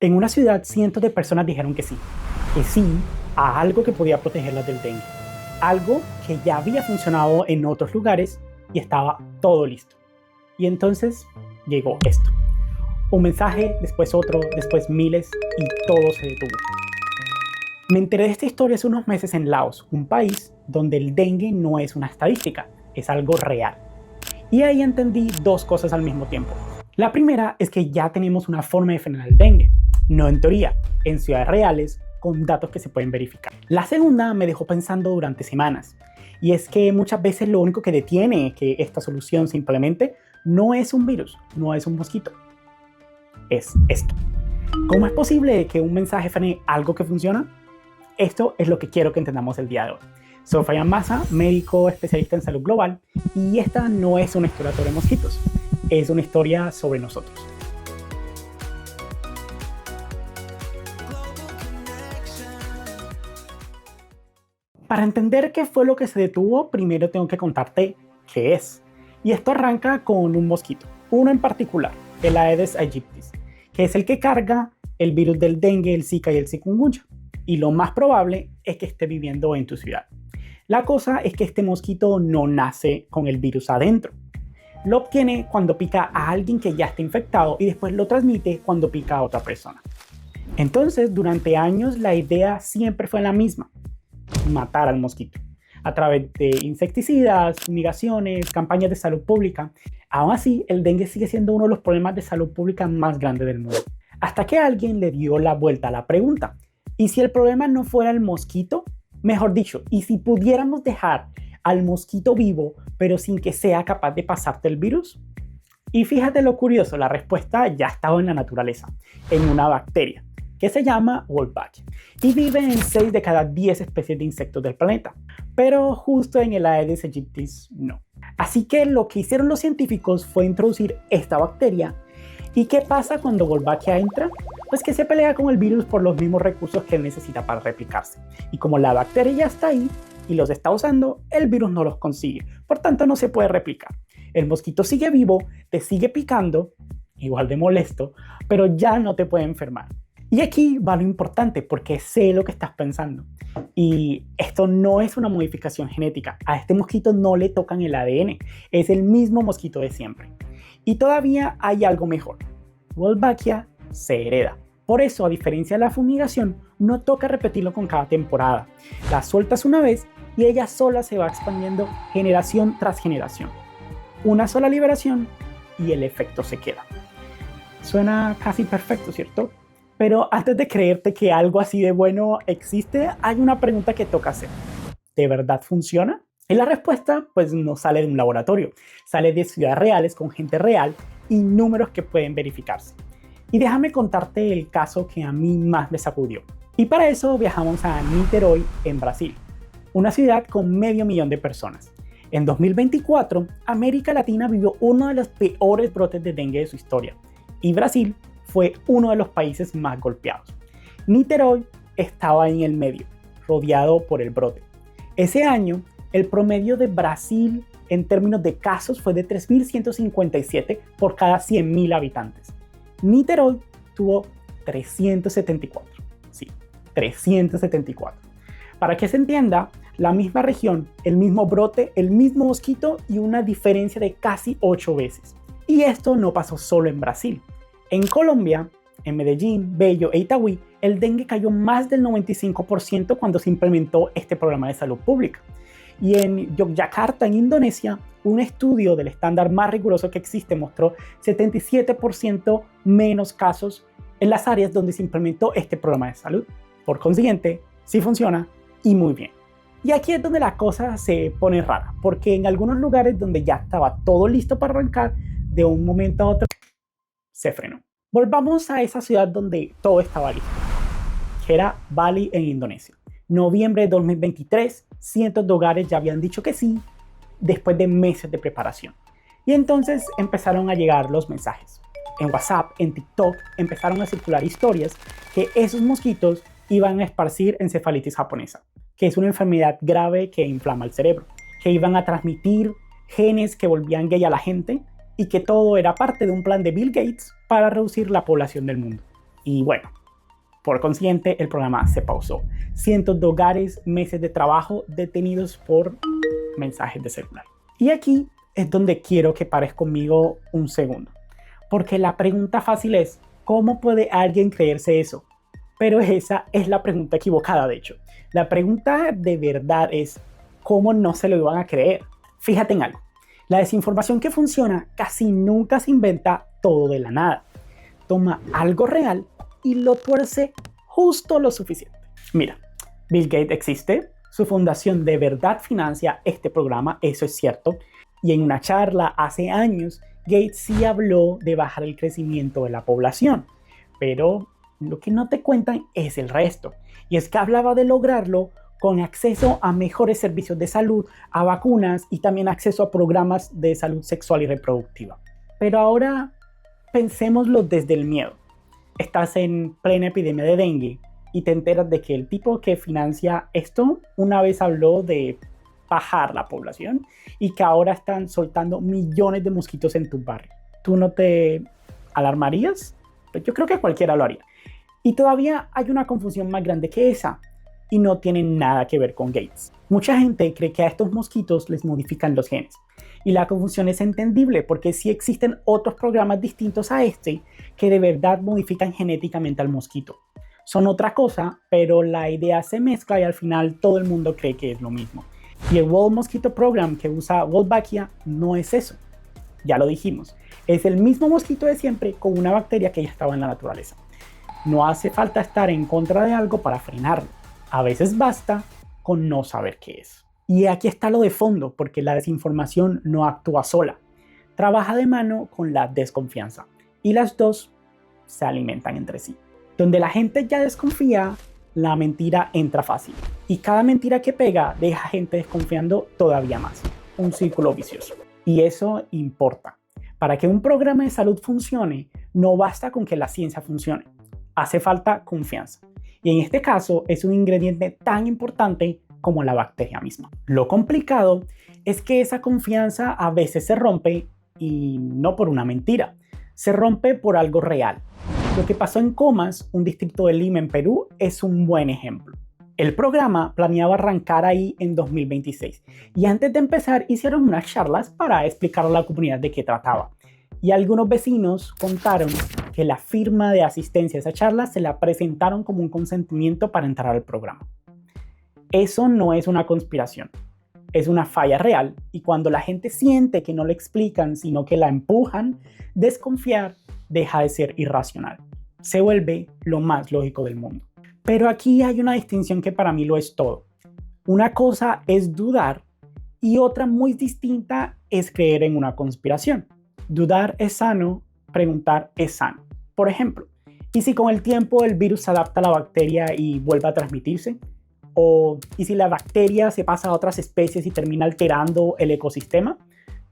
En una ciudad, cientos de personas dijeron que sí a algo que podía protegerlas del dengue. Algo que ya había funcionado en otros lugares y estaba todo listo. Y entonces llegó esto. Un mensaje, después otro, después miles y todo se detuvo. Me enteré de esta historia hace unos meses en Laos, un país donde el dengue no es una estadística, es algo real. Y ahí entendí dos cosas al mismo tiempo. La primera es que ya tenemos una forma de frenar el dengue, no en teoría, en ciudades reales, con datos que se pueden verificar. La segunda me dejó pensando durante semanas, y es que muchas veces lo único que detiene que esta solución se implemente no es un virus, no es un mosquito, es esto. ¿Cómo es posible que un mensaje frene algo que funciona? Esto es lo que quiero que entendamos el día de hoy. Soy Fabián Maza, médico especialista en salud global, y esta no es una historia sobre mosquitos, es una historia sobre nosotros. Para entender qué fue lo que se detuvo, primero tengo que contarte qué es. Y esto arranca con un mosquito, uno en particular, el Aedes aegypti, que es el que carga el virus del dengue, el Zika y el chikungunya. Y lo más probable es que esté viviendo en tu ciudad. La cosa es que este mosquito no nace con el virus adentro. Lo obtiene cuando pica a alguien que ya está infectado y después lo transmite cuando pica a otra persona. Entonces, durante años la idea siempre fue la misma: matar al mosquito a través de insecticidas, fumigaciones, campañas de salud pública. Aún así, el dengue sigue siendo uno de los problemas de salud pública más grandes del mundo. Hasta que alguien le dio la vuelta a la pregunta: ¿y si el problema no fuera el mosquito? Mejor dicho, ¿y si pudiéramos dejar al mosquito vivo, pero sin que sea capaz de pasarte el virus? Y fíjate lo curioso, la respuesta ya estaba en la naturaleza, en una bacteria, que se llama Wolbachia, y vive en 6 de cada 10 especies de insectos del planeta, pero justo en el Aedes aegypti no. Así que lo que hicieron los científicos fue introducir esta bacteria. ¿Y qué pasa cuando Wolbachia entra? Pues que se pelea con el virus por los mismos recursos que él necesita para replicarse. Y como la bacteria ya está ahí y los está usando, el virus no los consigue. Por tanto, no se puede replicar. El mosquito sigue vivo, te sigue picando, igual de molesto, pero ya no te puede enfermar. Y aquí va lo importante, porque sé lo que estás pensando. Y esto no es una modificación genética. A este mosquito no le tocan el ADN. Es el mismo mosquito de siempre. Y todavía hay algo mejor. Wolbachia se hereda. Por eso, a diferencia de la fumigación, no toca repetirlo con cada temporada. La sueltas una vez y ella sola se va expandiendo generación tras generación. Una sola liberación y el efecto se queda. Suena casi perfecto, ¿cierto? Pero antes de creerte que algo así de bueno existe, hay una pregunta que toca hacer. ¿De verdad funciona? Y la respuesta pues no sale de un laboratorio, sale de ciudades reales con gente real y números que pueden verificarse. Y déjame contarte el caso que a mí más me sacudió. Y para eso viajamos a Niterói, en Brasil, una ciudad con 500.000 de personas. En 2024, América Latina vivió uno de los peores brotes de dengue de su historia, y Brasil fue uno de los países más golpeados. Niterói estaba en el medio, rodeado por el brote. Ese año, el promedio de Brasil en términos de casos fue de 3.157 por cada 100.000 habitantes. Niterói tuvo 374. Sí, 374. Para que se entienda, la misma región, el mismo brote, el mismo mosquito y una diferencia de casi 8 veces. Y esto no pasó solo en Brasil. En Colombia, en Medellín, Bello e Itagüí, el dengue cayó más del 95% cuando se implementó este programa de salud pública. Y en Yogyakarta, en Indonesia, un estudio del estándar más riguroso que existe mostró 77% menos casos en las áreas donde se implementó este programa de salud. Por consiguiente, sí funciona y muy bien. Y aquí es donde la cosa se pone rara, porque en algunos lugares donde ya estaba todo listo para arrancar, de un momento a otro se frenó. Volvamos a esa ciudad donde todo estaba listo, que era Bali, en Indonesia. Noviembre de 2023, cientos de hogares ya habían dicho que sí, después de meses de preparación. Y entonces empezaron a llegar los mensajes. En WhatsApp, en TikTok, empezaron a circular historias que esos mosquitos iban a esparcir encefalitis japonesa, que es una enfermedad grave que inflama el cerebro, que iban a transmitir genes que volvían gay a la gente y que todo era parte de un plan de Bill Gates para reducir la población del mundo. Y bueno, por consiguiente, el programa se pausó. Cientos de hogares, meses de trabajo detenidos por mensajes de celular. Y aquí es donde quiero que pares conmigo un segundo. Porque la pregunta fácil es, ¿cómo puede alguien creerse eso? Pero esa es la pregunta equivocada, de hecho. La pregunta de verdad es, ¿cómo no se lo iban a creer? Fíjate en algo. La desinformación que funciona casi nunca se inventa todo de la nada. Toma algo real y lo tuerce justo lo suficiente. Mira, Bill Gates existe, su fundación de verdad financia este programa, eso es cierto, y en una charla hace años, Gates sí habló de bajar el crecimiento de la población, pero lo que no te cuentan es el resto, y es que hablaba de lograrlo con acceso a mejores servicios de salud, a vacunas y también acceso a programas de salud sexual y reproductiva. Pero ahora pensémoslo desde el miedo. Estás en plena epidemia de dengue y te enteras de que el tipo que financia esto una vez habló de bajar la población y que ahora están soltando millones de mosquitos en tu barrio. ¿Tú no te alarmarías? Pues yo creo que cualquiera lo haría. Y todavía hay una confusión más grande que esa y no tiene nada que ver con Gates. Mucha gente cree que a estos mosquitos les modifican los genes. Y la confusión es entendible porque sí existen otros programas distintos a este que de verdad modifican genéticamente al mosquito. Son otra cosa, pero la idea se mezcla y al final todo el mundo cree que es lo mismo. Y el World Mosquito Program que usa Wolbachia no es eso. Ya lo dijimos. Es el mismo mosquito de siempre con una bacteria que ya estaba en la naturaleza. No hace falta estar en contra de algo para frenarlo. A veces basta con no saber qué es. Y aquí está lo de fondo, porque la desinformación no actúa sola. Trabaja de mano con la desconfianza. Y las dos se alimentan entre sí. Donde la gente ya desconfía, la mentira entra fácil. Y cada mentira que pega deja gente desconfiando todavía más. Un círculo vicioso. Y eso importa. Para que un programa de salud funcione, no basta con que la ciencia funcione. Hace falta confianza. Y en este caso es un ingrediente tan importante como la bacteria misma. Lo complicado es que esa confianza a veces se rompe y no por una mentira, se rompe por algo real. Lo que pasó en Comas, un distrito de Lima en Perú, es un buen ejemplo. El programa planeaba arrancar ahí en 2026 y antes de empezar hicieron unas charlas para explicar a la comunidad de qué trataba. Y algunos vecinos contaron que la firma de asistencia a esa charla se la presentaron como un consentimiento para entrar al programa. Eso no es una conspiración, es una falla real y cuando la gente siente que no le explican sino que la empujan, desconfiar deja de ser irracional. Se vuelve lo más lógico del mundo. Pero aquí hay una distinción que para mí lo es todo. Una cosa es dudar y otra muy distinta es creer en una conspiración. Dudar es sano, preguntar es sano. Por ejemplo, ¿y si con el tiempo el virus se adapta a la bacteria y vuelve a transmitirse? ¿Y si la bacteria se pasa a otras especies y termina alterando el ecosistema?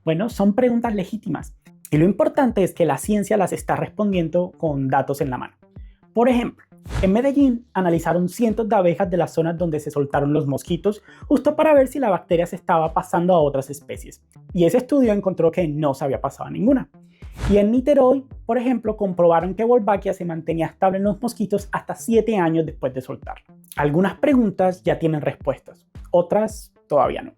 Bueno, son preguntas legítimas. Y lo importante es que la ciencia las está respondiendo con datos en la mano. Por ejemplo, en Medellín analizaron cientos de abejas de las zonas donde se soltaron los mosquitos justo para ver si la bacteria se estaba pasando a otras especies. Y ese estudio encontró que no se había pasado a ninguna. Y en Niterói, por ejemplo, comprobaron que Wolbachia se mantenía estable en los mosquitos hasta 7 años después de soltarlo. Algunas preguntas ya tienen respuestas, otras todavía no.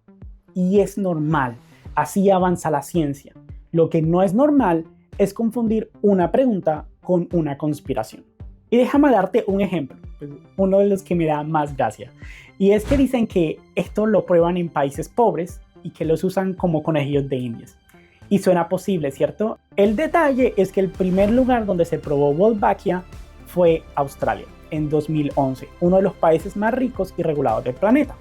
Y es normal, así avanza la ciencia. Lo que no es normal es confundir una pregunta con una conspiración. Y déjame darte un ejemplo, uno de los que me da más gracia. Y es que dicen que esto lo prueban en países pobres y que los usan como conejillos de indias. Y suena posible, ¿cierto? El detalle es que el primer lugar donde se probó Wolbachia fue Australia, en 2011, uno de los países más ricos y regulados del planeta.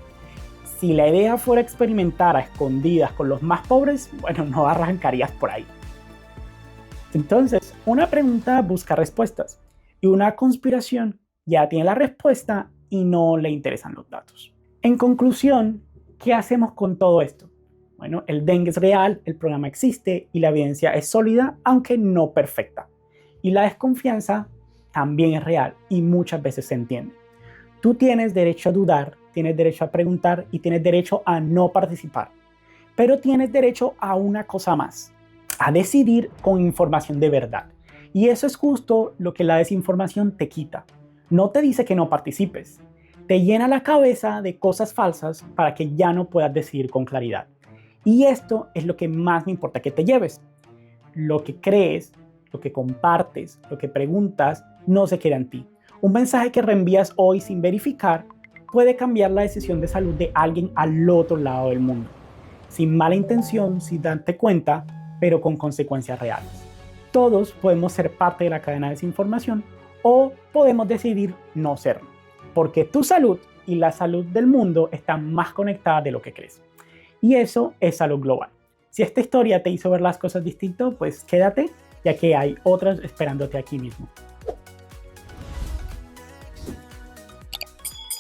Si la idea fuera experimentar a escondidas con los más pobres, bueno, no arrancarías por ahí. Entonces, una pregunta busca respuestas y una conspiración ya tiene la respuesta y no le interesan los datos. En conclusión, ¿qué hacemos con todo esto? Bueno, el dengue es real, el programa existe y la evidencia es sólida, aunque no perfecta. Y la desconfianza también es real y muchas veces se entiende. Tú tienes derecho a dudar, tienes derecho a preguntar y tienes derecho a no participar. Pero tienes derecho a una cosa más, a decidir con información de verdad. Y eso es justo lo que la desinformación te quita. No te dice que no participes, te llena la cabeza de cosas falsas para que ya no puedas decidir con claridad. Y esto es lo que más me importa que te lleves. Lo que crees, lo que compartes, lo que preguntas, no se queda en ti. Un mensaje que reenvías hoy sin verificar puede cambiar la decisión de salud de alguien al otro lado del mundo, sin mala intención, sin darte cuenta, pero con consecuencias reales. Todos podemos ser parte de la cadena de desinformación o podemos decidir no serlo, porque tu salud y la salud del mundo están más conectadas de lo que crees. Y eso es salud global. Si esta historia te hizo ver las cosas distinto, pues quédate, ya que hay otras esperándote aquí mismo.